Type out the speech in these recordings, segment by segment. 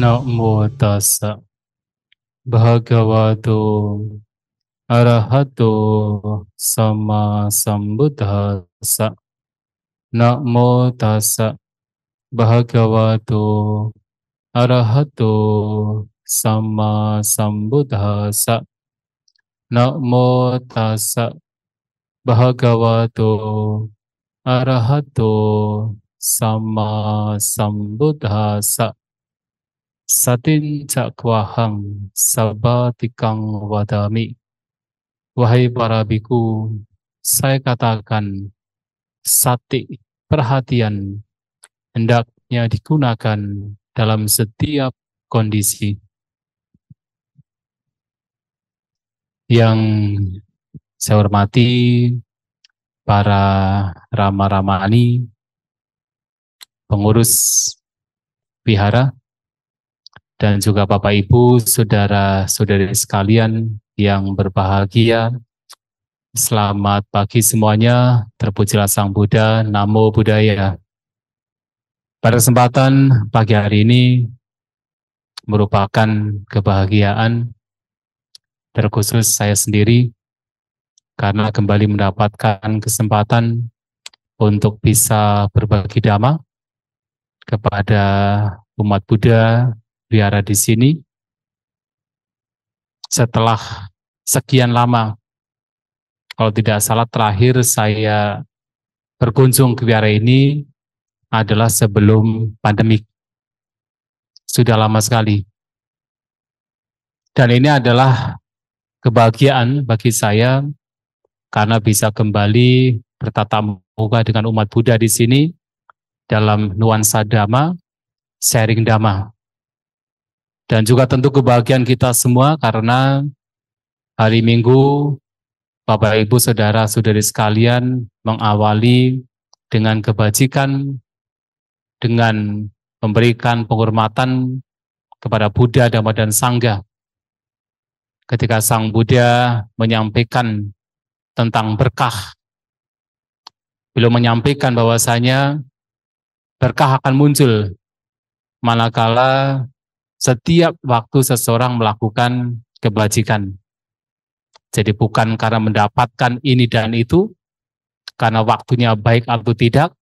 Namo tassa bhagavato arahato sama sambuddhassa. Namo tassa bhagavato arahato sama sambuddhassa. Namo tassa bhagavato arahato sama sambuddhassa. Satin cakwahang sabatikang wadami. Wahai para biku, saya katakan sati, perhatian, hendaknya digunakan dalam setiap kondisi. Yang saya hormati para rama-ramani, pengurus wihara, dan juga Bapak Ibu, saudara-saudari sekalian yang berbahagia. Selamat pagi semuanya, terpujilah Sang Buddha, Namo Buddhaya. Pada kesempatan pagi hari ini merupakan kebahagiaan terkhusus saya sendiri karena kembali mendapatkan kesempatan untuk bisa berbagi dhamma kepada umat Buddha biara di sini setelah sekian lama. Kalau tidak salah terakhir saya berkunjung ke biara ini adalah sebelum pandemik. Sudah lama sekali. Dan ini adalah kebahagiaan bagi saya karena bisa kembali bertatap muka dengan umat Buddha di sini dalam nuansa dhamma, sharing dhamma. Dan juga tentu kebahagiaan kita semua karena hari Minggu Bapak Ibu Saudara-saudari sekalian mengawali dengan kebajikan, dengan memberikan penghormatan kepada Buddha, Dhamma, dan Sangha. Ketika Sang Buddha menyampaikan tentang berkah, beliau menyampaikan bahwasanya berkah akan muncul manakala setiap waktu seseorang melakukan kebajikan. Jadi bukan karena mendapatkan ini dan itu, karena waktunya baik atau tidak,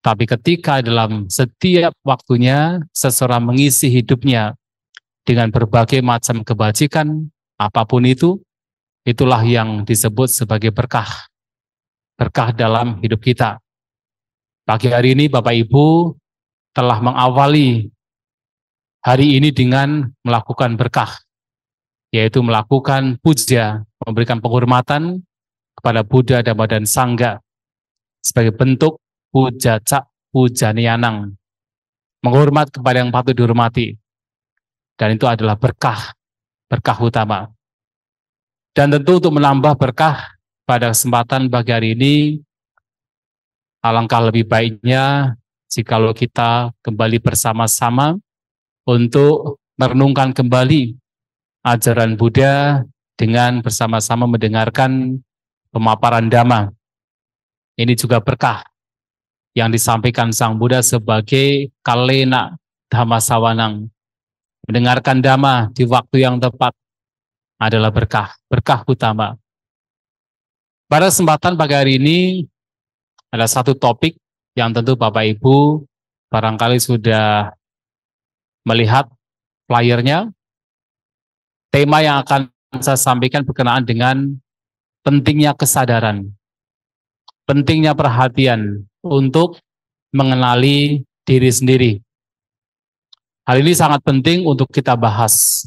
tapi ketika dalam setiap waktunya seseorang mengisi hidupnya dengan berbagai macam kebajikan, apapun itu, itulah yang disebut sebagai berkah. Berkah dalam hidup kita. Pagi hari ini Bapak Ibu telah mengawali hari ini dengan melakukan berkah, yaitu melakukan puja, memberikan penghormatan kepada Buddha, Dhamma, dan Sangha sebagai bentuk puja cak, puja nianang, menghormat kepada yang patut dihormati, dan itu adalah berkah, berkah utama. Dan tentu untuk menambah berkah pada kesempatan pagi hari ini, alangkah lebih baiknya jikalau kita kembali bersama-sama untuk merenungkan kembali ajaran Buddha dengan bersama-sama mendengarkan pemaparan Dhamma. Ini juga berkah yang disampaikan Sang Buddha sebagai kalena Dhamma sawanang. Mendengarkan Dhamma di waktu yang tepat adalah berkah, berkah utama. Pada kesempatan pagi hari ini ada satu topik yang tentu Bapak Ibu barangkali sudah melihat flyernya. Tema yang akan saya sampaikan berkenaan dengan pentingnya kesadaran, pentingnya perhatian untuk mengenali diri sendiri. Hal ini sangat penting untuk kita bahas,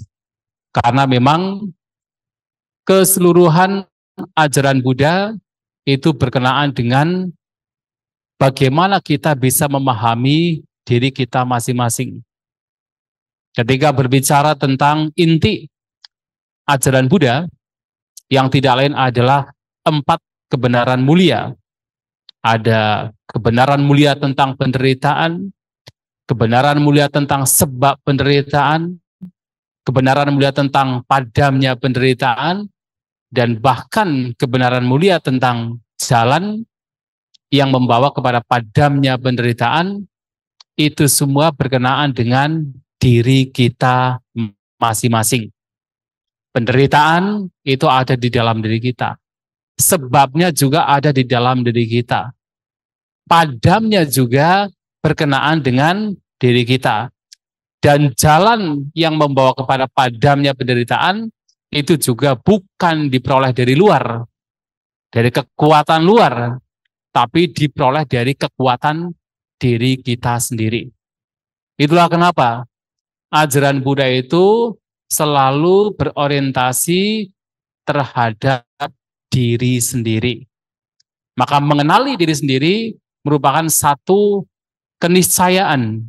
karena memang keseluruhan ajaran Buddha itu berkenaan dengan bagaimana kita bisa memahami diri kita masing-masing. Ketika berbicara tentang inti ajaran Buddha, yang tidak lain adalah 4 kebenaran mulia. Ada kebenaran mulia tentang penderitaan, kebenaran mulia tentang sebab penderitaan, kebenaran mulia tentang padamnya penderitaan, dan bahkan kebenaran mulia tentang jalan yang membawa kepada padamnya penderitaan. Itu semua berkenaan dengan diri kita masing-masing. Penderitaan itu ada di dalam diri kita. Sebabnya juga ada di dalam diri kita. Padamnya juga berkenaan dengan diri kita. Dan jalan yang membawa kepada padamnya penderitaan itu juga bukan diperoleh dari luar, dari kekuatan luar, tapi diperoleh dari kekuatan diri kita sendiri. Itulah kenapa ajaran Buddha itu selalu berorientasi terhadap diri sendiri. Maka mengenali diri sendiri merupakan satu keniscayaan,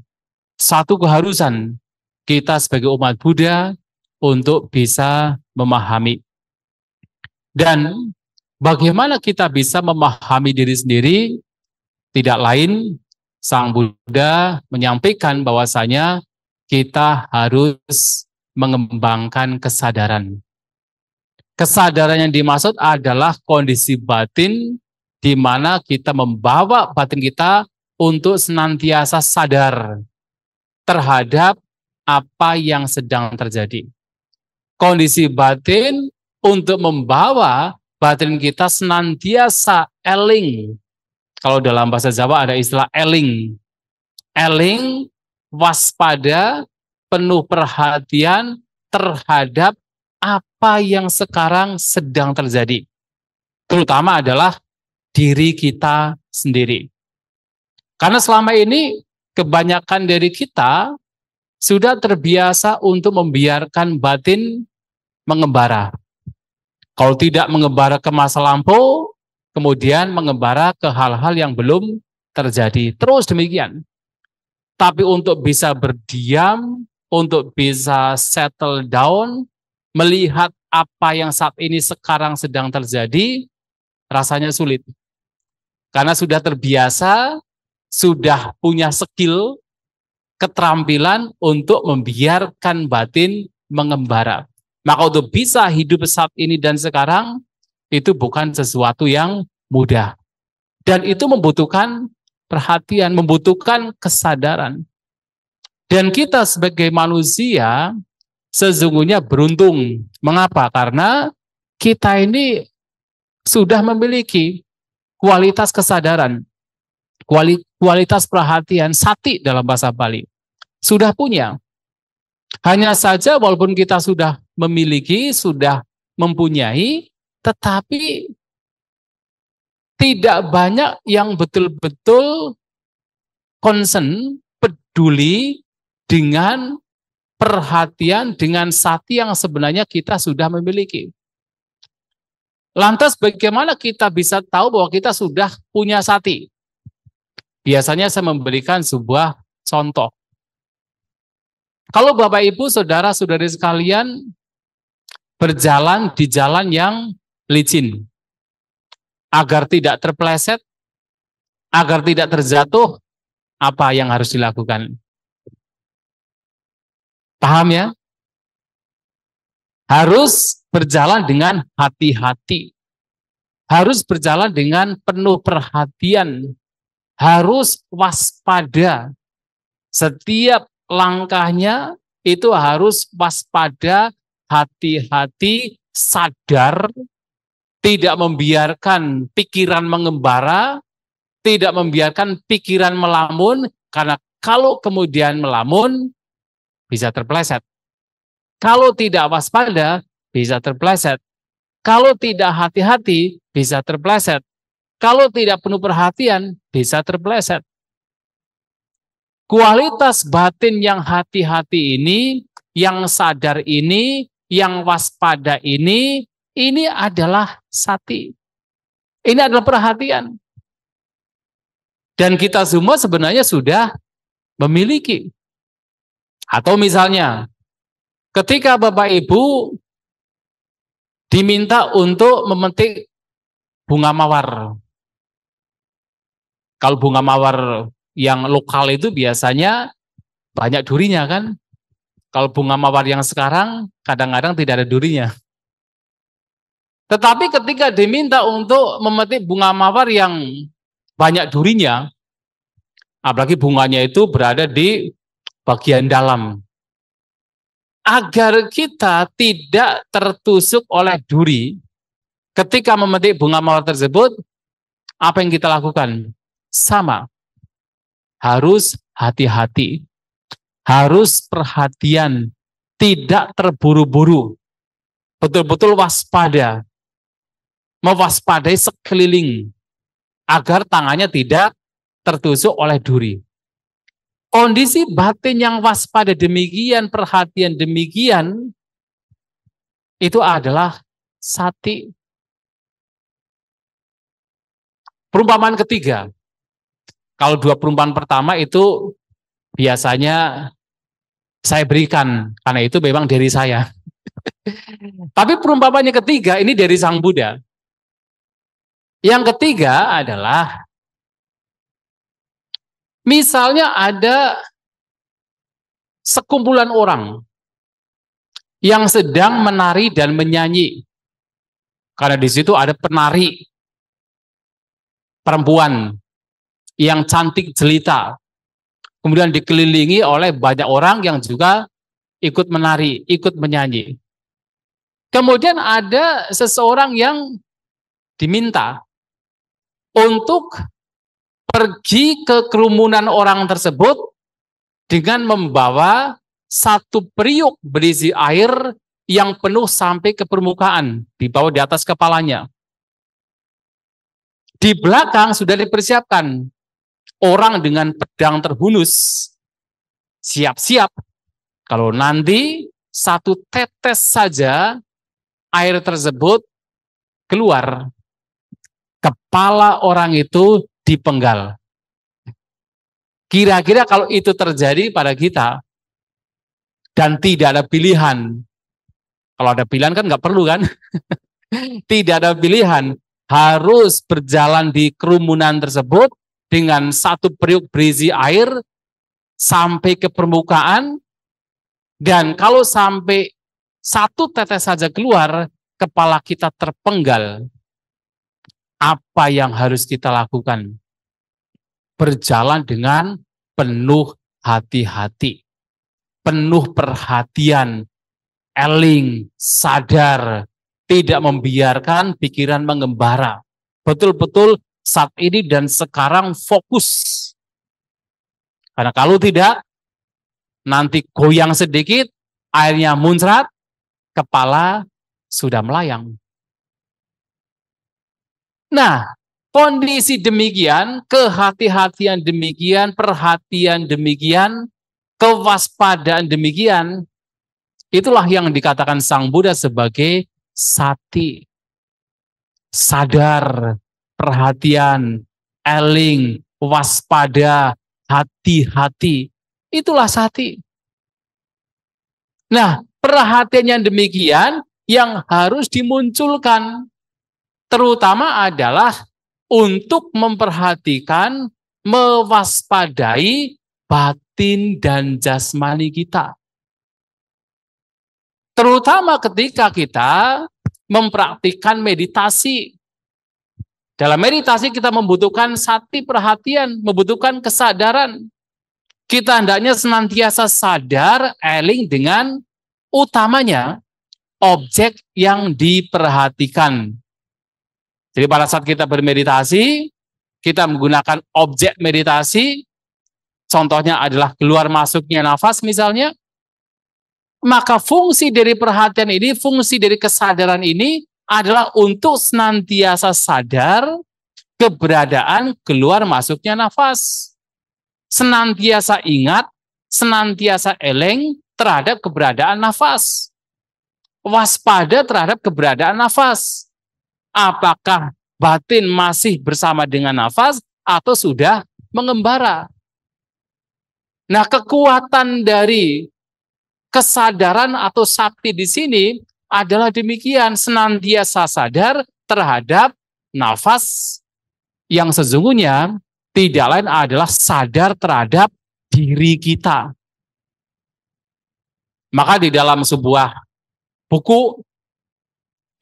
satu keharusan kita sebagai umat Buddha untuk bisa memahami. Dan bagaimana kita bisa memahami diri sendiri? Tidak lain, Sang Buddha menyampaikan bahwasanya kita harus mengembangkan kesadaran. Kesadaran yang dimaksud adalah kondisi batin di mana kita membawa batin kita untuk senantiasa sadar terhadap apa yang sedang terjadi. Kondisi batin untuk membawa batin kita senantiasa eling. Kalau dalam bahasa Jawa ada istilah eling. Eling, waspada, penuh perhatian terhadap apa yang sekarang sedang terjadi. Terutama adalah diri kita sendiri. Karena selama ini kebanyakan dari kita sudah terbiasa untuk membiarkan batin mengembara. Kalau tidak mengembara ke masa lampau, kemudian mengembara ke hal-hal yang belum terjadi. Terus demikian. Tapi untuk bisa berdiam, untuk bisa settle down, melihat apa yang saat ini sekarang sedang terjadi, rasanya sulit. Karena sudah terbiasa, sudah punya skill, keterampilan untuk membiarkan batin mengembara. Maka untuk bisa hidup saat ini dan sekarang, itu bukan sesuatu yang mudah. Dan itu membutuhkan perhatian, membutuhkan kesadaran. Dan kita sebagai manusia sesungguhnya beruntung. Mengapa? Karena kita ini sudah memiliki kualitas kesadaran, kualitas perhatian, sati dalam bahasa Bali. Sudah punya. Hanya saja walaupun kita sudah memiliki, sudah mempunyai, tetapi tidak banyak yang betul-betul concern, peduli dengan perhatian, dengan sati yang sebenarnya kita sudah memiliki. Lantas bagaimana kita bisa tahu bahwa kita sudah punya sati? Biasanya saya memberikan sebuah contoh. Kalau Bapak Ibu, saudara-saudari sekalian berjalan di jalan yang licin, agar tidak terpeleset, agar tidak terjatuh, apa yang harus dilakukan? Paham ya? Harus berjalan dengan hati-hati. Harus berjalan dengan penuh perhatian. Harus waspada. Setiap langkahnya itu harus waspada, hati-hati, sadar, tidak membiarkan pikiran mengembara, tidak membiarkan pikiran melamun, karena kalau kemudian melamun, bisa terpeleset. Kalau tidak waspada, bisa terpeleset. Kalau tidak hati-hati, bisa terpeleset. Kalau tidak penuh perhatian, bisa terpeleset. Kualitas batin yang hati-hati ini, yang sadar ini, yang waspada ini adalah sati. Ini adalah perhatian. Dan kita semua sebenarnya sudah memiliki. Atau misalnya, ketika Bapak Ibu diminta untuk memetik bunga mawar. Kalau bunga mawar yang lokal itu biasanya banyak durinya kan. Kalau bunga mawar yang sekarang kadang-kadang tidak ada durinya. Tetapi ketika diminta untuk memetik bunga mawar yang banyak durinya, apalagi bunganya itu berada di bagian dalam, agar kita tidak tertusuk oleh duri ketika memetik bunga mawar tersebut, apa yang kita lakukan? Sama. Harus hati-hati. Harus perhatian. Tidak terburu-buru. Betul-betul waspada. Mewaspadai sekeliling. Agar tangannya tidak tertusuk oleh duri. Kondisi batin yang waspada demikian, perhatian demikian, itu adalah sati. Perumpamaan ketiga. Kalau dua perumpamaan pertama itu biasanya saya berikan, karena itu memang dari saya. Tapi perumpamaan yang ketiga ini dari Sang Buddha. Yang ketiga adalah, misalnya ada sekumpulan orang yang sedang menari dan menyanyi. Karena di situ ada penari perempuan yang cantik jelita. Kemudian dikelilingi oleh banyak orang yang juga ikut menari, ikut menyanyi. Kemudian ada seseorang yang diminta untuk pergi ke kerumunan orang tersebut dengan membawa satu periuk berisi air yang penuh sampai ke permukaan, dibawa di atas kepalanya. Di belakang sudah dipersiapkan orang dengan pedang terhunus, siap-siap. Kalau nanti satu tetes saja air tersebut keluar, kepala orang itu dipenggal. Kira-kira kalau itu terjadi pada kita dan tidak ada pilihan, kalau ada pilihan kan nggak perlu kan? Tidak ada pilihan, harus berjalan di kerumunan tersebut dengan satu periuk berisi air sampai ke permukaan, dan kalau sampai satu tetes saja keluar, kepala kita terpenggal. Apa yang harus kita lakukan? Berjalan dengan penuh hati-hati, penuh perhatian, eling, sadar, tidak membiarkan pikiran mengembara. Betul-betul saat ini dan sekarang fokus. Karena kalau tidak, nanti goyang sedikit, airnya muncrat, kepala sudah melayang. Nah, kondisi demikian, kehati-hatian demikian, perhatian demikian, kewaspadaan demikian, itulah yang dikatakan Sang Buddha sebagai sati. Sadar, perhatian, eling, waspada, hati-hati. Itulah sati. Nah, perhatian yang demikian yang harus dimunculkan, terutama adalah untuk memperhatikan, mewaspadai batin dan jasmani kita. Terutama ketika kita mempraktikkan meditasi. Dalam meditasi kita membutuhkan sati perhatian, membutuhkan kesadaran. Kita hendaknya senantiasa sadar, eling dengan utamanya objek yang diperhatikan. Jadi pada saat kita bermeditasi, kita menggunakan objek meditasi, contohnya adalah keluar masuknya nafas misalnya, maka fungsi dari perhatian ini, fungsi dari kesadaran ini adalah untuk senantiasa sadar keberadaan keluar masuknya nafas. Senantiasa ingat, senantiasa eleng terhadap keberadaan nafas. Waspada terhadap keberadaan nafas. Apakah batin masih bersama dengan nafas atau sudah mengembara? Nah, kekuatan dari kesadaran atau sakti di sini adalah demikian, senantiasa sadar terhadap nafas yang sesungguhnya tidak lain adalah sadar terhadap diri kita. Maka di dalam sebuah buku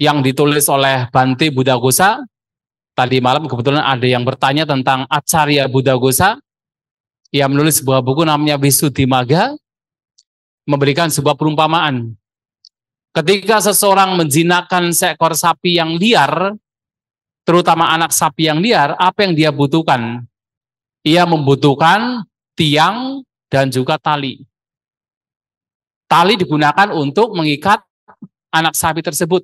yang ditulis oleh Bhante Buddhaghosa, tadi malam kebetulan ada yang bertanya tentang Acarya Buddhaghosa, ia menulis sebuah buku namanya Visuddhimagga. memberikan sebuah perumpamaan. Ketika seseorang menjinakkan seekor sapi yang liar, terutama anak sapi yang liar, apa yang dia butuhkan? Ia membutuhkan tiang dan juga tali. Tali digunakan untuk mengikat anak sapi tersebut.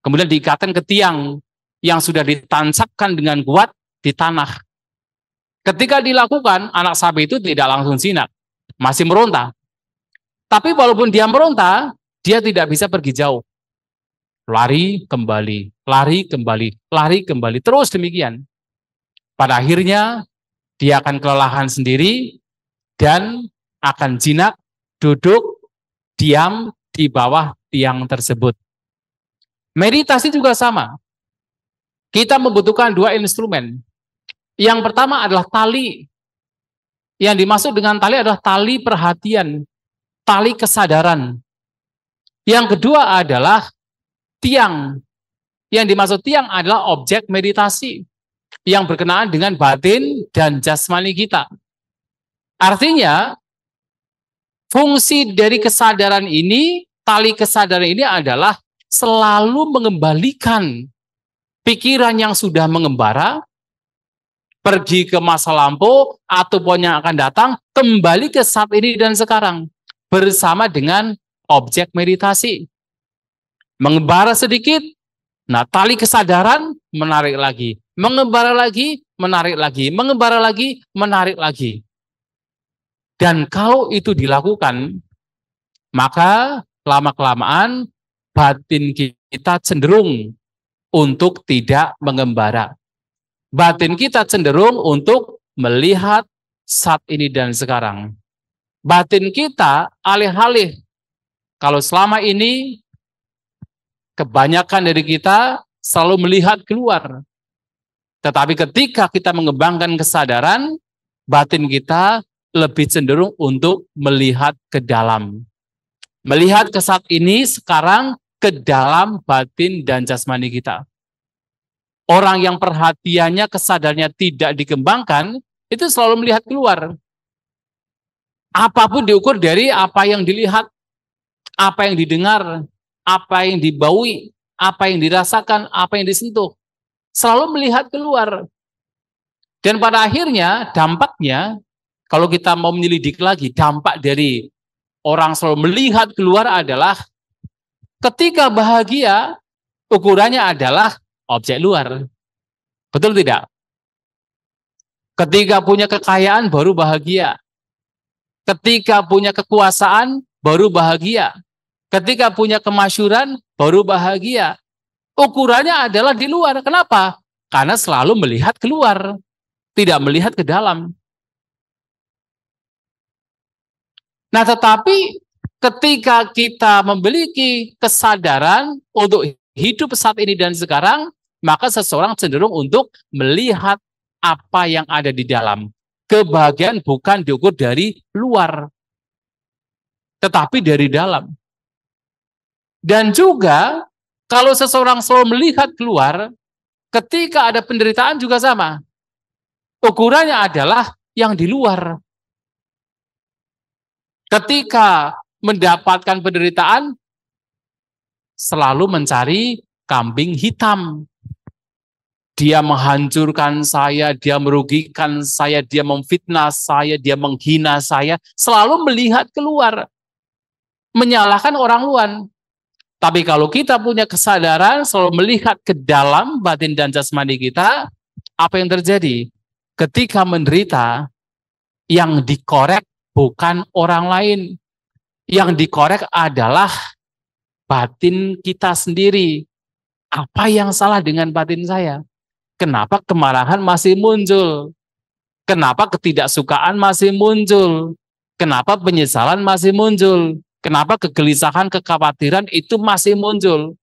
Kemudian diikatkan ke tiang yang sudah ditancapkan dengan kuat di tanah. Ketika dilakukan, anak sapi itu tidak langsung jinak, masih meronta. Tapi walaupun dia meronta, dia tidak bisa pergi jauh. Lari kembali, lari kembali, lari kembali, terus demikian. Pada akhirnya, dia akan kelelahan sendiri dan akan jinak, duduk, diam di bawah tiang tersebut. Meditasi juga sama. Kita membutuhkan dua instrumen. Yang pertama adalah tali. Yang dimaksud dengan tali adalah tali perhatian, tali kesadaran. Yang kedua adalah tiang. Yang dimaksud tiang adalah objek meditasi yang berkenaan dengan batin dan jasmani kita. Artinya, fungsi dari kesadaran ini, tali kesadaran ini adalah selalu mengembalikan pikiran yang sudah mengembara, pergi ke masa lampau, ataupun yang akan datang, kembali ke saat ini dan sekarang, bersama dengan objek meditasi. Mengembara sedikit, nah tali kesadaran menarik lagi, mengembara lagi, menarik lagi, mengembara lagi, menarik lagi. Dan kalau itu dilakukan, maka lama-kelamaan batin kita cenderung untuk tidak mengembara. Batin kita cenderung untuk melihat saat ini dan sekarang. Batin kita alih-alih, kalau selama ini kebanyakan dari kita selalu melihat keluar. Tetapi ketika kita mengembangkan kesadaran, batin kita lebih cenderung untuk melihat ke dalam. Melihat ke saat ini, sekarang, ke dalam batin dan jasmani kita. Orang yang perhatiannya, kesadarannya tidak dikembangkan, itu selalu melihat keluar. Apapun diukur dari apa yang dilihat, apa yang didengar, apa yang dibaui, apa yang dirasakan, apa yang disentuh. Selalu melihat keluar. Dan pada akhirnya, dampaknya, kalau kita mau menyelidik lagi, dampak dari orang selalu melihat keluar adalah ketika bahagia, ukurannya adalah objek luar. Betul tidak? Ketika punya kekayaan, baru bahagia. Ketika punya kekuasaan, baru bahagia. Ketika punya kemasyhuran, baru bahagia. Ukurannya adalah di luar. Kenapa? Karena selalu melihat keluar, tidak melihat ke dalam. Nah, tetapi ketika kita memiliki kesadaran untuk hidup saat ini dan sekarang, maka seseorang cenderung untuk melihat apa yang ada di dalam. Kebahagiaan bukan diukur dari luar, tetapi dari dalam. Dan juga, kalau seseorang selalu melihat keluar, ketika ada penderitaan juga sama. Ukurannya adalah yang di luar. Ketika mendapatkan penderitaan, selalu mencari kambing hitam. Dia menghancurkan saya, dia merugikan saya, dia memfitnah saya, dia menghina saya. Selalu melihat keluar. Menyalahkan orang luar. Tapi kalau kita punya kesadaran, selalu melihat ke dalam batin dan jasmani kita, apa yang terjadi? Ketika menderita, yang dikorek bukan orang lain. Yang dikorek adalah batin kita sendiri. Apa yang salah dengan batin saya? Kenapa kemarahan masih muncul? Kenapa ketidaksukaan masih muncul? Kenapa penyesalan masih muncul? Kenapa kegelisahan, kekhawatiran itu masih muncul?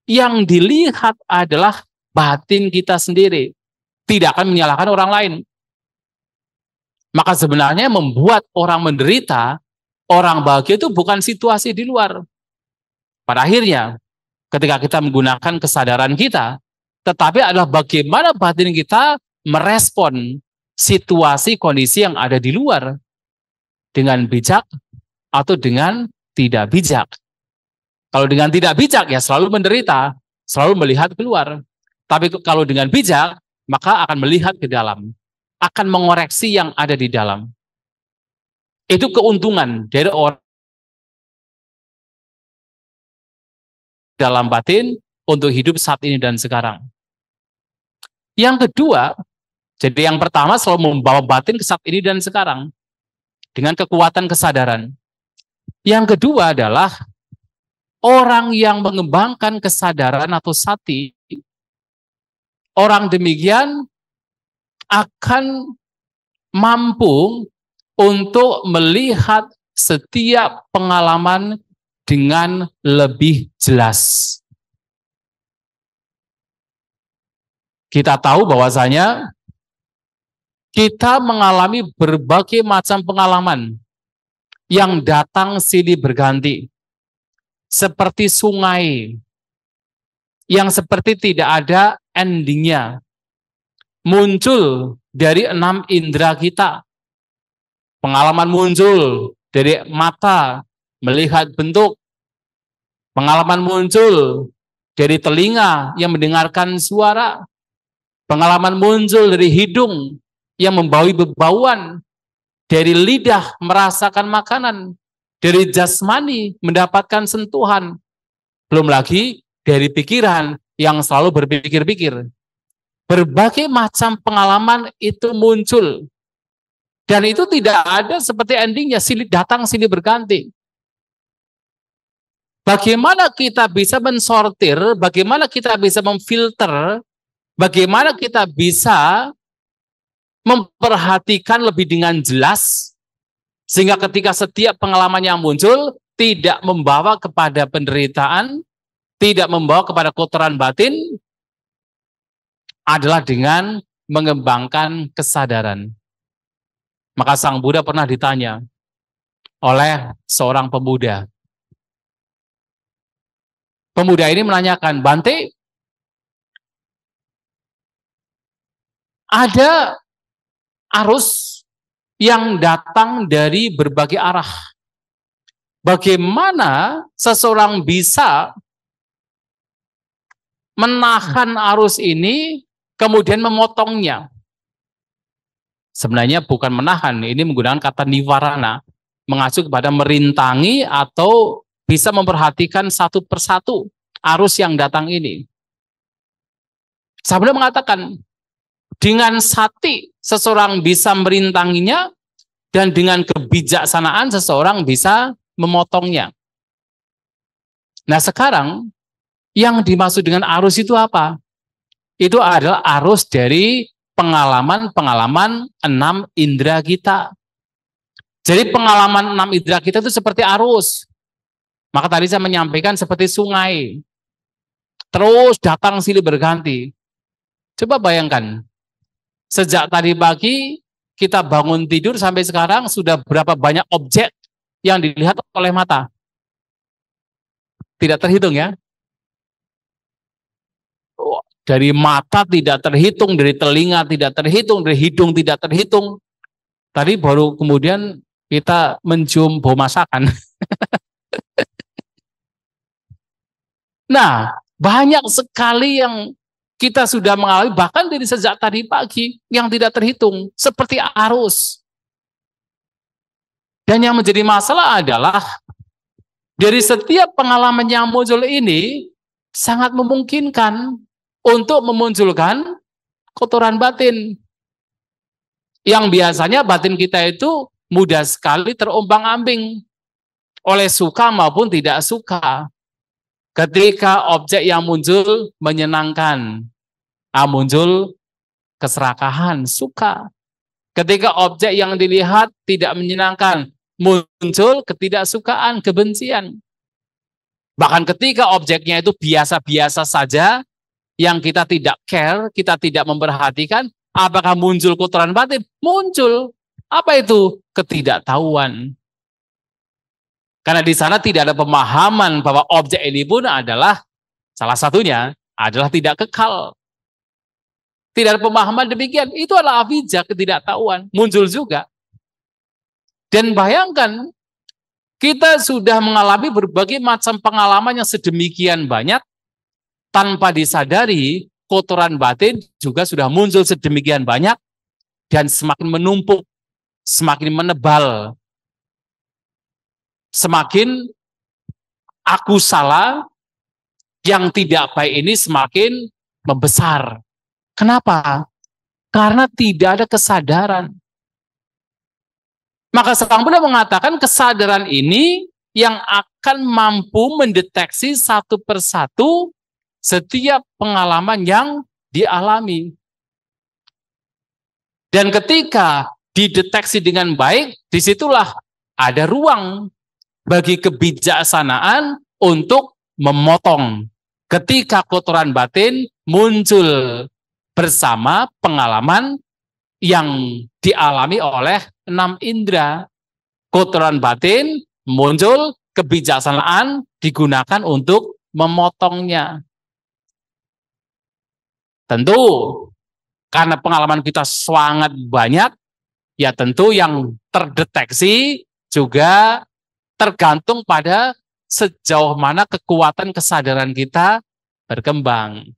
Yang dilihat adalah batin kita sendiri. Tidak akan menyalahkan orang lain. Maka sebenarnya membuat orang menderita, orang bahagia itu bukan situasi di luar. Pada akhirnya, ketika kita menggunakan kesadaran kita, tetapi adalah bagaimana batin kita merespon situasi kondisi yang ada di luar dengan bijak atau dengan tidak bijak. Kalau dengan tidak bijak ya selalu menderita, selalu melihat keluar. Tapi kalau dengan bijak, maka akan melihat ke dalam, akan mengoreksi yang ada di dalam. Itu keuntungan dari orang dalam batin untuk hidup saat ini dan sekarang. Yang kedua, jadi yang pertama selalu membawa batin ke saat ini dan sekarang dengan kekuatan kesadaran. Yang kedua adalah orang yang mengembangkan kesadaran atau sati, orang demikian akan mampu untuk melihat setiap pengalaman dengan lebih jelas. Kita tahu bahwasanya kita mengalami berbagai macam pengalaman yang datang silih berganti. Seperti sungai yang seperti tidak ada endingnya. Muncul dari 6 indera kita. Pengalaman muncul dari mata, melihat bentuk. Pengalaman muncul dari telinga yang mendengarkan suara. Pengalaman muncul dari hidung yang membawa bauan. Dari lidah merasakan makanan. Dari jasmani mendapatkan sentuhan. Belum lagi dari pikiran yang selalu berpikir-pikir. Berbagai macam pengalaman itu muncul. Dan itu tidak ada seperti endingnya, silih datang silih berganti. Bagaimana kita bisa mensortir, bagaimana kita bisa memfilter, bagaimana kita bisa memperhatikan lebih dengan jelas, sehingga ketika setiap pengalaman yang muncul tidak membawa kepada penderitaan, tidak membawa kepada kotoran batin, adalah dengan mengembangkan kesadaran. Maka Sang Buddha pernah ditanya oleh seorang pemuda. Pemuda ini menanyakan, Bante, ada arus yang datang dari berbagai arah. Bagaimana seseorang bisa menahan arus ini, kemudian memotongnya? Sebenarnya bukan menahan, ini menggunakan kata nivarana, mengacu kepada merintangi atau bisa memperhatikan satu persatu arus yang datang ini. Saya mengatakan, dengan sati seseorang bisa merintanginya, dan dengan kebijaksanaan seseorang bisa memotongnya. Nah sekarang, yang dimaksud dengan arus itu apa? Itu adalah arus dari pengalaman-pengalaman 6 indera kita. Jadi pengalaman 6 indera kita itu seperti arus. Maka tadi saya menyampaikan seperti sungai. Terus datang silih berganti. Coba bayangkan, sejak tadi pagi kita bangun tidur sampai sekarang sudah berapa banyak objek yang dilihat oleh mata? Tidak terhitung ya. Dari mata tidak terhitung, dari telinga tidak terhitung, dari hidung tidak terhitung. Tadi baru kemudian kita mencium bau masakan. Nah, banyak sekali yang kita sudah mengalami, bahkan dari sejak tadi pagi, yang tidak terhitung, seperti arus. Dan yang menjadi masalah adalah, dari setiap pengalaman yang muncul ini, sangat memungkinkan untuk memunculkan kotoran batin. Yang biasanya batin kita itu mudah sekali terombang-ambing oleh suka maupun tidak suka. Ketika objek yang muncul menyenangkan, muncul keserakahan, suka. Ketika objek yang dilihat tidak menyenangkan, muncul ketidaksukaan, kebencian. Bahkan ketika objeknya itu biasa-biasa saja, yang kita tidak care, kita tidak memperhatikan, apakah muncul kotoran batin? Muncul. Apa itu? Ketidaktahuan. Karena di sana tidak ada pemahaman bahwa objek ini pun adalah, salah satunya adalah tidak kekal. Tidak ada pemahaman demikian. Itu adalah avijja, ketidaktahuan. Muncul juga. Dan bayangkan, Kita sudah mengalami berbagai macam pengalaman yang sedemikian banyak, tanpa disadari kotoran batin juga sudah muncul sedemikian banyak dan semakin menumpuk, semakin menebal, semakin aku salah, yang tidak baik ini semakin membesar. Kenapa? Karena tidak ada kesadaran. Maka Sang Buddha mengatakan kesadaran ini yang akan mampu mendeteksi satu persatu setiap pengalaman yang dialami. Dan ketika dideteksi dengan baik, disitulah ada ruang bagi kebijaksanaan untuk memotong ketika kotoran batin muncul bersama pengalaman yang dialami oleh 6 indera. Kotoran batin muncul, kebijaksanaan digunakan untuk memotongnya. Tentu karena pengalaman kita sangat banyak, ya tentu yang terdeteksi juga tergantung pada sejauh mana kekuatan kesadaran kita berkembang.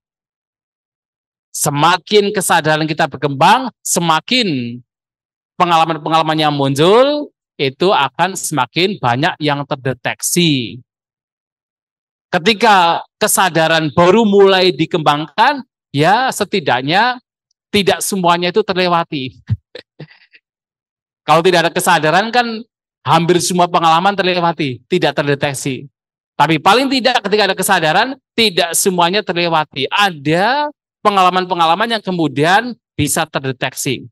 Semakin kesadaran kita berkembang, semakin pengalaman-pengalaman yang muncul, itu akan semakin banyak yang terdeteksi. Ketika kesadaran baru mulai dikembangkan, ya setidaknya tidak semuanya itu terlewati. Kalau tidak ada kesadaran kan hampir semua pengalaman terlewati, tidak terdeteksi. Tapi paling tidak ketika ada kesadaran, tidak semuanya terlewati. Ada pengalaman-pengalaman yang kemudian bisa terdeteksi.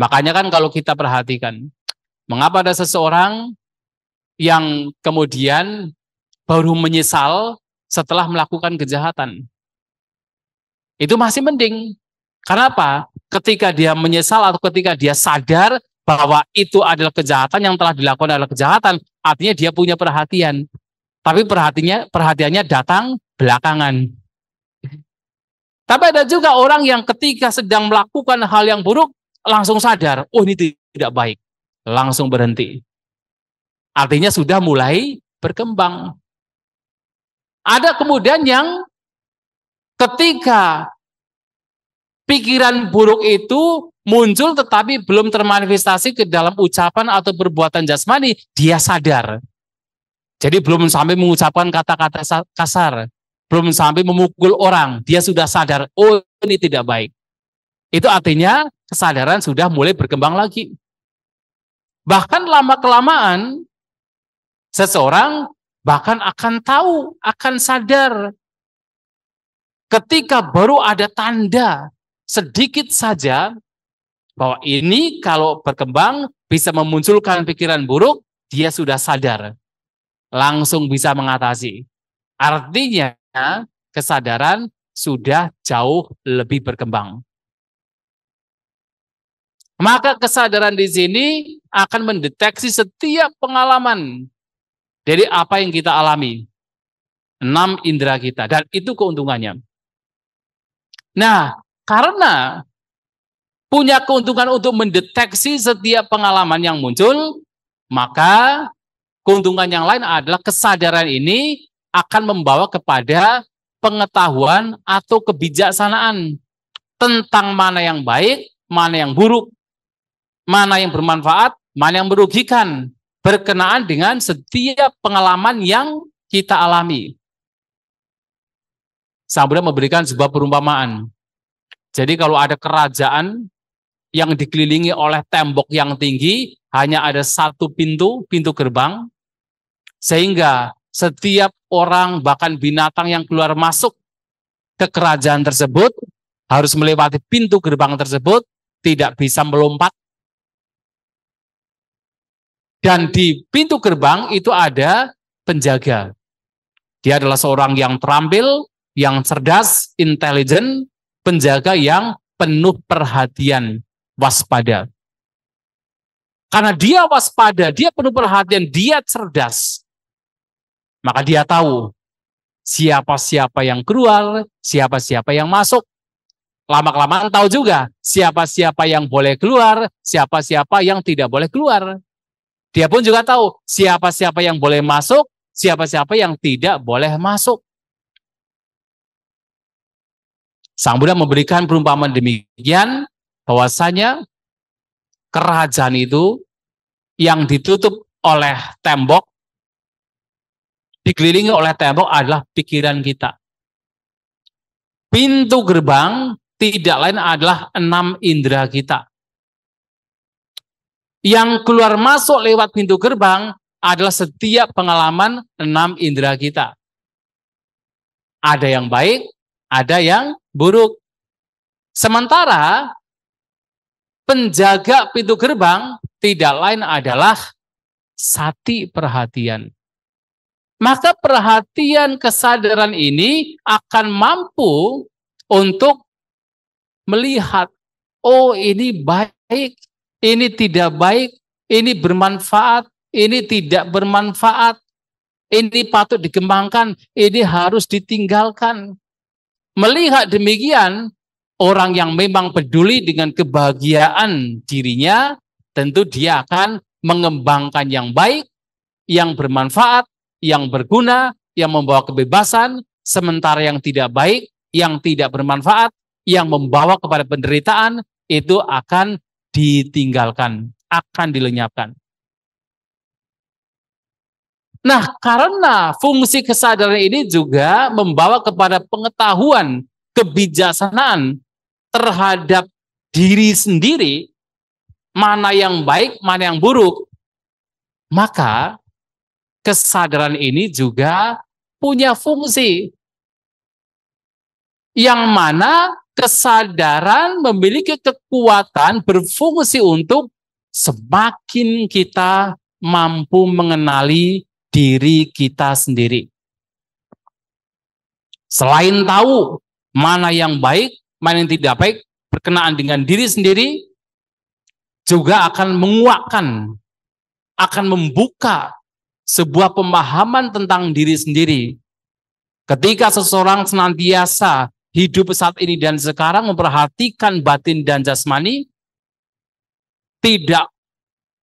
Makanya kan kalau kita perhatikan, mengapa ada seseorang yang kemudian baru menyesal setelah melakukan kejahatan? Itu masih mending. Kenapa? Ketika dia menyesal atau ketika dia sadar bahwa itu adalah kejahatan, yang telah dilakukan adalah kejahatan, artinya dia punya perhatian. Tapi perhatiannya datang belakangan. Tapi ada juga orang yang ketika sedang melakukan hal yang buruk, langsung sadar, oh ini tidak baik. Langsung berhenti. Artinya sudah mulai berkembang. Ada kemudian yang ketika pikiran buruk itu muncul tetapi belum termanifestasi ke dalam ucapan atau perbuatan jasmani, dia sadar. Jadi belum sampai mengucapkan kata-kata kasar, belum sampai memukul orang, dia sudah sadar, oh ini tidak baik. Itu artinya kesadaran sudah mulai berkembang lagi. Bahkan lama-kelamaan, seseorang bahkan akan tahu, akan sadar. Ketika baru ada tanda sedikit saja, bahwa ini kalau berkembang bisa memunculkan pikiran buruk, dia sudah sadar. Langsung bisa mengatasi. Artinya, kesadaran sudah jauh lebih berkembang. Maka kesadaran di sini akan mendeteksi setiap pengalaman dari apa yang kita alami. 6 indera kita, dan itu keuntungannya. Nah, karena punya keuntungan untuk mendeteksi setiap pengalaman yang muncul, maka keuntungan yang lain adalah kesadaran ini akan membawa kepada pengetahuan atau kebijaksanaan tentang mana yang baik, mana yang buruk, mana yang bermanfaat, mana yang merugikan, berkenaan dengan setiap pengalaman yang kita alami. Sang Buddha memberikan sebuah perumpamaan. Jadi kalau ada kerajaan yang dikelilingi oleh tembok yang tinggi, hanya ada satu pintu gerbang, sehingga setiap orang bahkan binatang yang keluar masuk ke kerajaan tersebut harus melewati pintu gerbang tersebut, tidak bisa melompat. Dan di pintu gerbang itu ada penjaga. Dia adalah seorang yang terampil, yang cerdas, intelijen, penjaga yang penuh perhatian, waspada. Karena dia waspada, dia penuh perhatian, dia cerdas. Maka dia tahu siapa-siapa yang keluar, siapa-siapa yang masuk. Lama-kelamaan tahu juga siapa-siapa yang boleh keluar, siapa-siapa yang tidak boleh keluar. Dia pun juga tahu siapa-siapa yang boleh masuk, siapa-siapa yang tidak boleh masuk. Sang Buddha memberikan perumpamaan demikian, bahwasanya kerajaan itu yang ditutup oleh tembok, dikelilingi oleh tembok adalah pikiran kita. Pintu gerbang tidak lain adalah 6 indera kita. Yang keluar masuk lewat pintu gerbang adalah setiap pengalaman 6 indera kita. Ada yang baik, ada yang buruk. Sementara penjaga pintu gerbang tidak lain adalah sati perhatian. Maka perhatian kesadaran ini akan mampu untuk melihat, oh ini baik, ini tidak baik, ini bermanfaat, ini tidak bermanfaat, ini patut dikembangkan, ini harus ditinggalkan. Melihat demikian, orang yang memang peduli dengan kebahagiaan dirinya, tentu dia akan mengembangkan yang baik, yang bermanfaat, yang berguna, yang membawa kebebasan, sementara yang tidak baik, yang tidak bermanfaat, yang membawa kepada penderitaan, itu akan ditinggalkan, akan dilenyapkan. Nah, karena fungsi kesadaran ini juga membawa kepada pengetahuan, kebijaksanaan terhadap diri sendiri, mana yang baik, mana yang buruk, maka kesadaran ini juga punya fungsi. Yang mana kesadaran memiliki kekuatan berfungsi untuk semakin kita mampu mengenali diri kita sendiri. Selain tahu mana yang baik, mana yang tidak baik berkenaan dengan diri sendiri, juga akan menguatkan, akan membuka sebuah pemahaman tentang diri sendiri. Ketika seseorang senantiasa hidup saat ini dan sekarang memperhatikan batin dan jasmani, tidak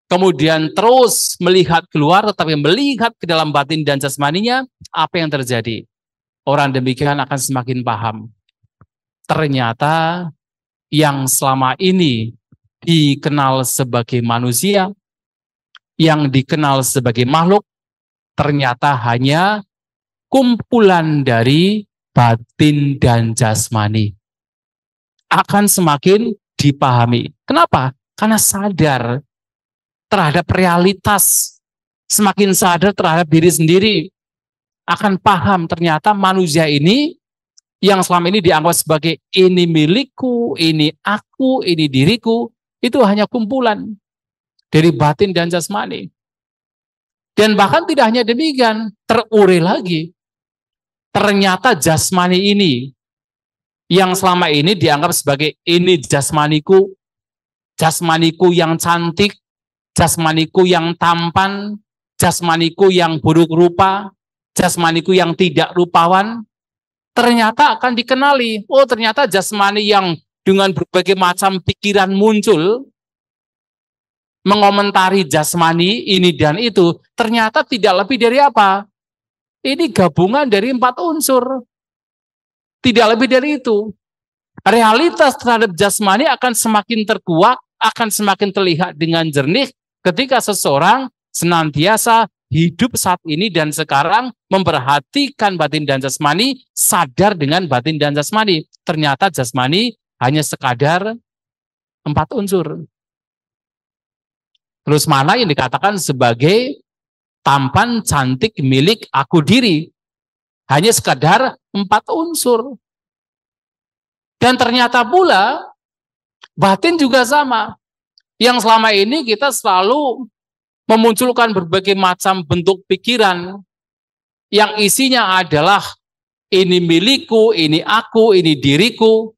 kemudian terus melihat keluar, tetapi melihat ke dalam batin dan jasmaninya, apa yang terjadi? Orang demikian akan semakin paham. Ternyata yang selama ini dikenal sebagai manusia, yang dikenal sebagai makhluk, ternyata hanya kumpulan dari batin dan jasmani. Akan semakin dipahami. Kenapa? Karena sadar terhadap realitas, semakin sadar terhadap diri sendiri, akan paham ternyata manusia ini yang selama ini dianggap sebagai ini milikku, ini aku, ini diriku, itu hanya kumpulan dari batin dan jasmani. Dan bahkan tidak hanya demikian, terurai lagi. Ternyata jasmani ini yang selama ini dianggap sebagai ini jasmaniku yang cantik, jasmaniku yang tampan, jasmaniku yang buruk rupa, jasmaniku yang tidak rupawan, ternyata akan dikenali. Oh, ternyata jasmani yang dengan berbagai macam pikiran muncul, mengomentari jasmani ini dan itu, ternyata tidak lebih dari apa? Ini gabungan dari 4 unsur. Tidak lebih dari itu. Realitas terhadap jasmani akan semakin terkuak, akan semakin terlihat dengan jernih ketika seseorang senantiasa hidup saat ini dan sekarang memperhatikan batin dan jasmani, sadar dengan batin dan jasmani. Ternyata jasmani hanya sekadar 4 unsur. Terus mana yang dikatakan sebagai tampan, cantik, milik aku diri? Hanya sekadar 4 unsur. Dan ternyata pula batin juga sama. Yang selama ini kita selalu memunculkan berbagai macam bentuk pikiran yang isinya adalah ini milikku, ini aku, ini diriku.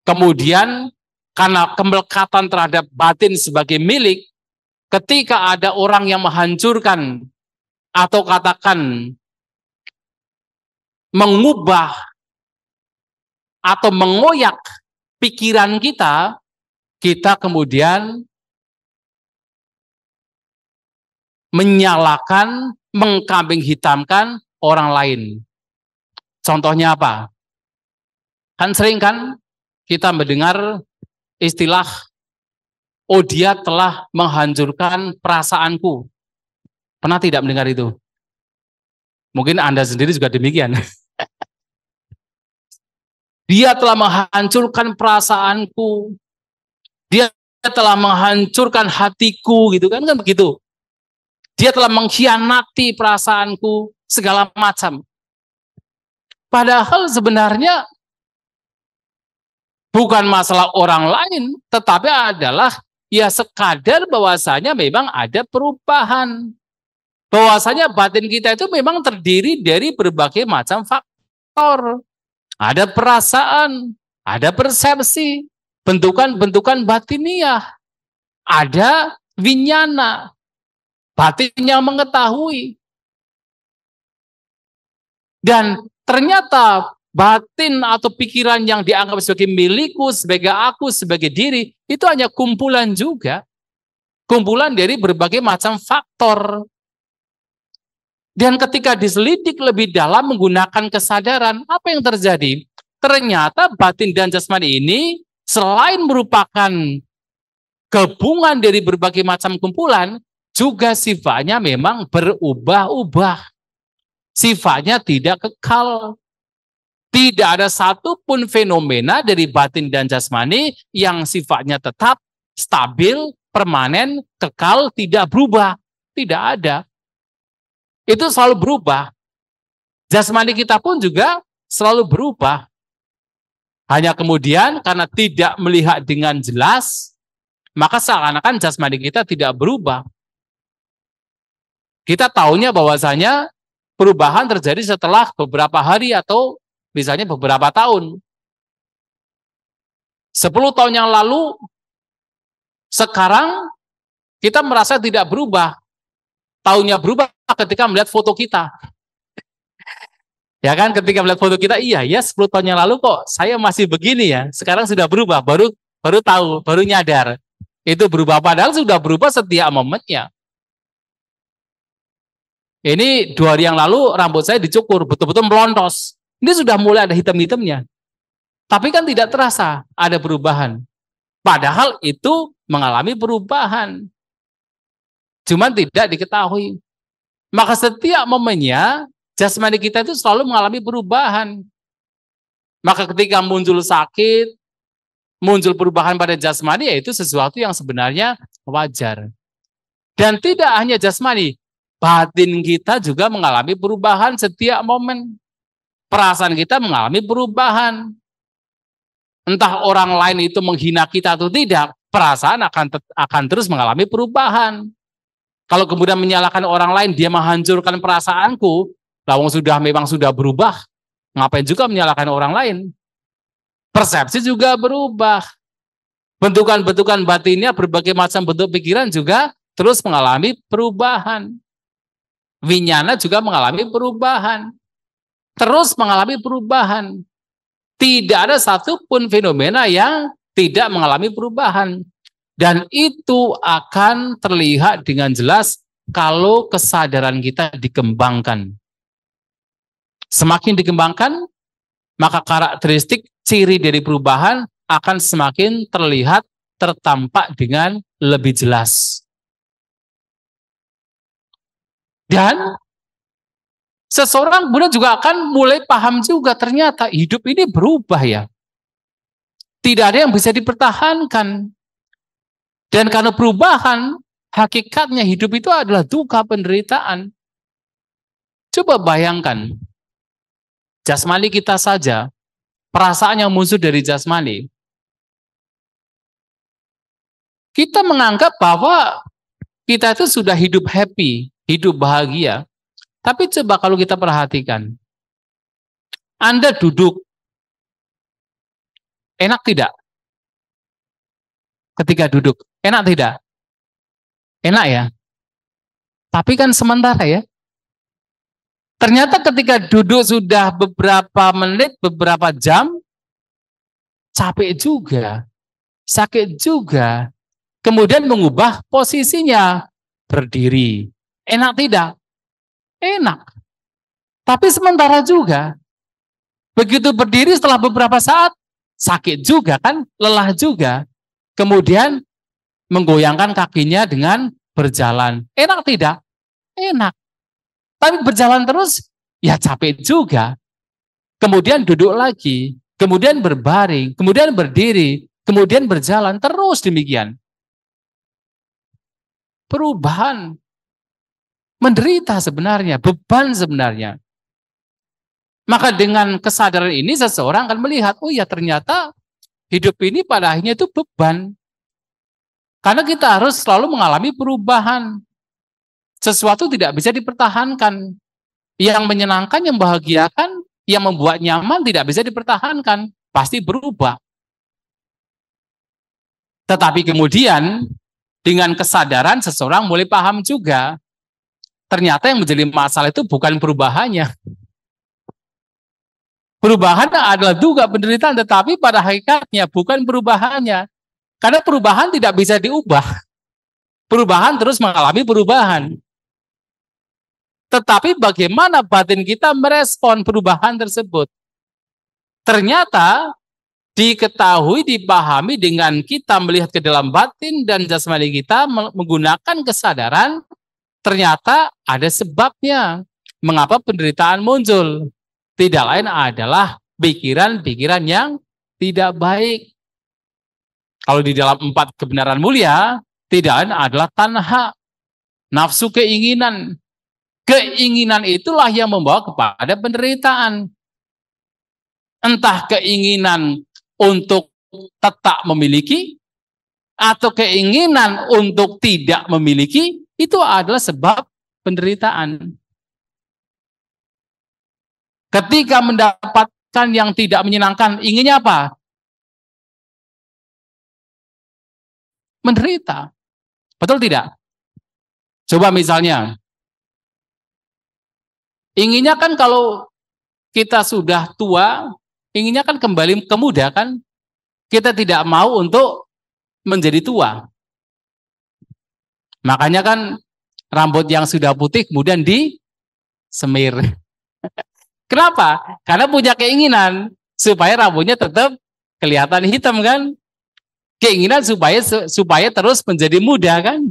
Kemudian karena kemelekatan terhadap batin sebagai milik, ketika ada orang yang menghancurkan atau katakan mengubah atau mengoyak pikiran kita, kita kemudian menyalahkan, mengkambing hitamkan orang lain. Contohnya apa? Kan sering kan kita mendengar istilah, oh dia telah menghancurkan perasaanku. Pernah tidak mendengar itu? Mungkin Anda sendiri juga demikian. Dia telah menghancurkan perasaanku. Dia telah menghancurkan hatiku, gitu kan begitu. Dia telah mengkhianati perasaanku, segala macam. Padahal sebenarnya bukan masalah orang lain, tetapi adalah ya sekadar bahwasanya memang ada perubahan. Bahwasanya batin kita itu memang terdiri dari berbagai macam faktor. Ada perasaan, ada persepsi, bentukan-bentukan batiniah, ada winyana, batin yang mengetahui. Dan ternyata batin atau pikiran yang dianggap sebagai milikku, sebagai aku, sebagai diri, itu hanya kumpulan juga. Kumpulan dari berbagai macam faktor. Dan ketika diselidik lebih dalam menggunakan kesadaran, apa yang terjadi? Ternyata batin dan jasmani ini selain merupakan gabungan dari berbagai macam kumpulan, juga sifatnya memang berubah-ubah. Sifatnya tidak kekal. Tidak ada satupun fenomena dari batin dan jasmani yang sifatnya tetap, stabil, permanen, kekal, tidak berubah. Tidak ada. Itu selalu berubah. Jasmani kita pun juga selalu berubah. Hanya kemudian karena tidak melihat dengan jelas, maka seakan-akan jasmani kita tidak berubah. Kita tahunya bahwasanya perubahan terjadi setelah beberapa hari atau misalnya beberapa tahun. 10 tahun yang lalu, sekarang kita merasa tidak berubah. Tahunnya berubah ketika melihat foto kita. Ya kan, ketika melihat foto kita, iya ya 10 tahun yang lalu kok saya masih begini ya. Sekarang sudah berubah, baru tahu, baru nyadar. Itu berubah, padahal sudah berubah setiap momennya. Ini 2 hari yang lalu rambut saya dicukur, betul-betul melontos. Ini sudah mulai ada hitam-hitamnya. Tapi kan tidak terasa ada perubahan. Padahal itu mengalami perubahan. Cuman tidak diketahui. Maka setiap momennya, jasmani kita itu selalu mengalami perubahan. Maka ketika muncul sakit, muncul perubahan pada jasmani, yaitu sesuatu yang sebenarnya wajar. Dan tidak hanya jasmani, batin kita juga mengalami perubahan setiap momen. Perasaan kita mengalami perubahan. Entah orang lain itu menghina kita atau tidak, perasaan akan terus mengalami perubahan. Kalau kemudian menyalahkan orang lain, dia menghancurkan perasaanku, lawang memang sudah berubah, ngapain juga menyalahkan orang lain? Persepsi juga berubah. Bentukan-bentukan batinnya, berbagai macam bentuk pikiran juga terus mengalami perubahan. Winyana juga mengalami perubahan. Terus mengalami perubahan. Tidak ada satupun fenomena yang tidak mengalami perubahan. Dan itu akan terlihat dengan jelas kalau kesadaran kita dikembangkan. Semakin dikembangkan, maka karakteristik ciri dari perubahan akan semakin terlihat, tertampak dengan lebih jelas. Dan seseorang kemudian juga akan mulai paham juga, ternyata hidup ini berubah ya. Tidak ada yang bisa dipertahankan. Dan karena perubahan, hakikatnya hidup itu adalah duka, penderitaan. Coba bayangkan, jasmani kita saja, perasaan yang muncul dari jasmani. Kita menganggap bahwa kita itu sudah hidup happy, hidup bahagia. Tapi coba kalau kita perhatikan, Anda duduk, enak tidak? Ketika duduk, enak tidak? Enak ya? Tapi kan sementara ya. Ternyata ketika duduk sudah beberapa menit, beberapa jam, capek juga, sakit juga. Kemudian mengubah posisinya, berdiri. Enak tidak? Enak. Tapi sementara juga, begitu berdiri setelah beberapa saat, sakit juga kan, lelah juga. Kemudian menggoyangkan kakinya dengan berjalan. Enak tidak? Enak. Tapi berjalan terus, ya capek juga. Kemudian duduk lagi, kemudian berbaring, kemudian berdiri, kemudian berjalan, terus demikian. Perubahan, menderita sebenarnya, beban sebenarnya. Maka dengan kesadaran ini seseorang akan melihat, oh ya ternyata hidup ini pada akhirnya itu beban. Karena kita harus selalu mengalami perubahan. Sesuatu tidak bisa dipertahankan. Yang menyenangkan, yang membahagiakan, yang membuat nyaman tidak bisa dipertahankan. Pasti berubah. Tetapi kemudian dengan kesadaran seseorang mulai paham juga. Ternyata yang menjadi masalah itu bukan perubahannya. Perubahan adalah juga penderitaan, tetapi pada hakikatnya bukan perubahannya. Karena perubahan tidak bisa diubah. Perubahan terus mengalami perubahan. Tetapi bagaimana batin kita merespon perubahan tersebut? Ternyata diketahui, dipahami dengan kita melihat ke dalam batin dan jasmani kita menggunakan kesadaran, ternyata ada sebabnya. Mengapa penderitaan muncul? Tidak lain adalah pikiran-pikiran yang tidak baik. Kalau di dalam 4 kebenaran mulia, tidak lain adalah tanha, nafsu keinginan. Keinginan itulah yang membawa kepada penderitaan. Entah keinginan untuk tetap memiliki, atau keinginan untuk tidak memiliki, itu adalah sebab penderitaan. Ketika mendapatkan yang tidak menyenangkan, inginnya apa? Menderita. Betul tidak? Coba misalnya, inginnya kan kalau kita sudah tua, inginnya kan kembali ke muda kan? Kita tidak mau untuk menjadi tua. Makanya kan rambut yang sudah putih kemudian disemir. Kenapa? Karena punya keinginan supaya rambutnya tetap kelihatan hitam kan? Keinginan supaya terus menjadi muda kan?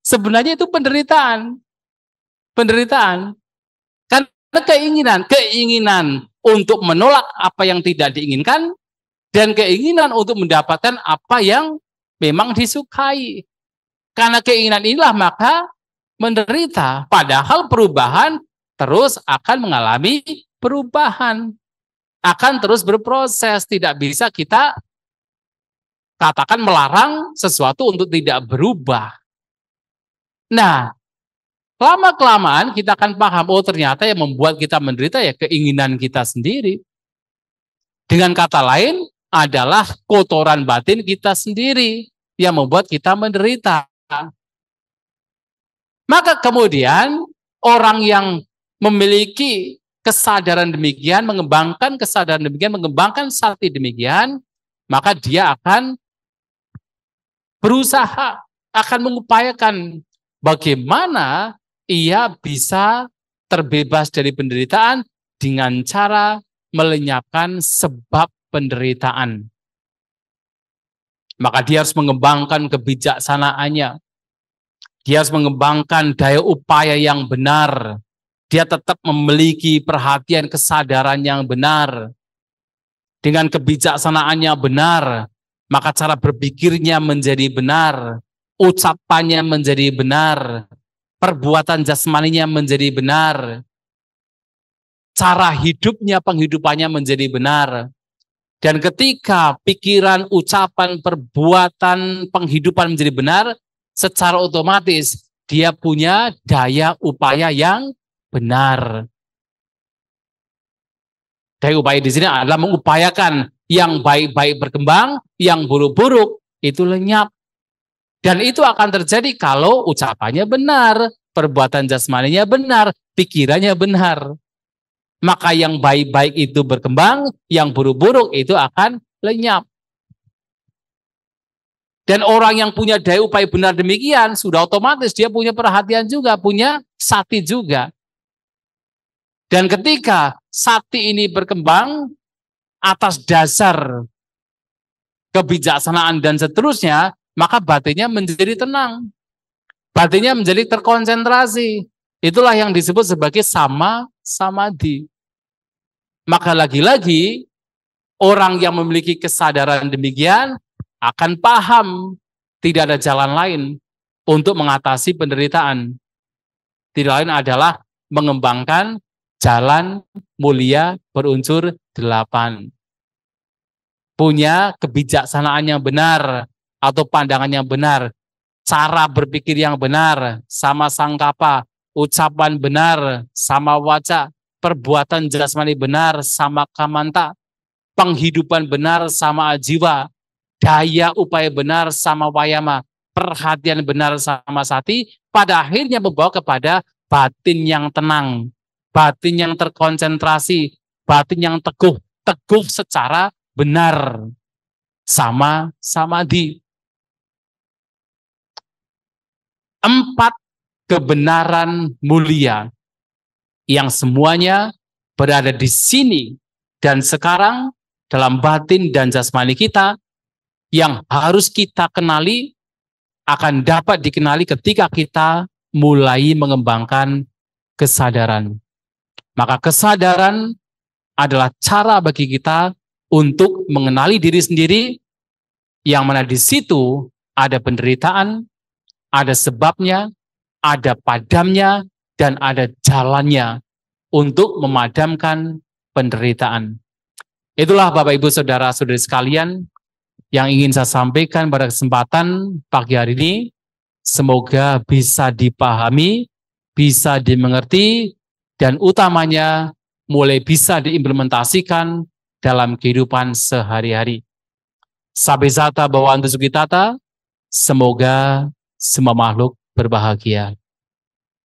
Sebenarnya itu penderitaan. Penderitaan. Karena keinginan untuk menolak apa yang tidak diinginkan dan keinginan untuk mendapatkan apa yang memang disukai. Karena keinginan inilah maka menderita. Padahal perubahan terus akan mengalami perubahan. Akan terus berproses. Tidak bisa kita katakan melarang sesuatu untuk tidak berubah. Nah, lama-kelamaan kita akan paham, oh ternyata yang membuat kita menderita ya keinginan kita sendiri. Dengan kata lain adalah kotoran batin kita sendiri yang membuat kita menderita. Maka kemudian orang yang memiliki kesadaran demikian, mengembangkan kesadaran demikian, mengembangkan sakti demikian, maka dia akan berusaha, akan mengupayakan bagaimana ia bisa terbebas dari penderitaan dengan cara melenyapkan sebab penderitaan. Maka dia harus mengembangkan kebijaksanaannya. Dia harus mengembangkan daya upaya yang benar. Dia tetap memiliki perhatian kesadaran yang benar. Dengan kebijaksanaannya benar, maka cara berpikirnya menjadi benar, ucapannya menjadi benar, perbuatan jasmaninya menjadi benar, cara hidupnya, penghidupannya menjadi benar. Dan ketika pikiran, ucapan, perbuatan, penghidupan menjadi benar, secara otomatis dia punya daya upaya yang benar. Daya upaya di sini adalah mengupayakan yang baik-baik berkembang, yang buruk-buruk itu lenyap. Dan itu akan terjadi kalau ucapannya benar, perbuatan jasmaninya benar, pikirannya benar. Maka yang baik-baik itu berkembang, yang buruk-buruk itu akan lenyap. Dan orang yang punya daya upaya benar demikian, sudah otomatis dia punya perhatian juga, punya sati juga. Dan ketika sati ini berkembang atas dasar kebijaksanaan dan seterusnya, maka batinnya menjadi tenang. Batinnya menjadi terkonsentrasi. Itulah yang disebut sebagai samadhi. Maka lagi-lagi, orang yang memiliki kesadaran demikian akan paham tidak ada jalan lain untuk mengatasi penderitaan. Tidak lain adalah mengembangkan jalan mulia berunsur 8. Punya kebijaksanaan yang benar atau pandangan yang benar, cara berpikir yang benar sama sangkapa, ucapan benar sama waca, perbuatan jasmani benar sama kamanta, penghidupan benar sama jiwa, daya upaya benar sama wayama, perhatian benar sama sati, pada akhirnya membawa kepada batin yang tenang, batin yang terkonsentrasi, batin yang teguh secara benar, sama samadhi. 4 kebenaran mulia yang semuanya berada di sini dan sekarang dalam batin dan jasmani kita, yang harus kita kenali, akan dapat dikenali ketika kita mulai mengembangkan kesadaran. Maka kesadaran adalah cara bagi kita untuk mengenali diri sendiri, yang mana di situ ada penderitaan, ada sebabnya, ada padamnya, dan ada jalannya untuk memadamkan penderitaan. Itulah Bapak Ibu Saudara-saudari sekalian yang ingin saya sampaikan pada kesempatan pagi hari ini. Semoga bisa dipahami, bisa dimengerti, dan utamanya mulai bisa diimplementasikan dalam kehidupan sehari-hari. Sabezata Bhavantu Sukhitata, semoga semua makhluk berbahagia.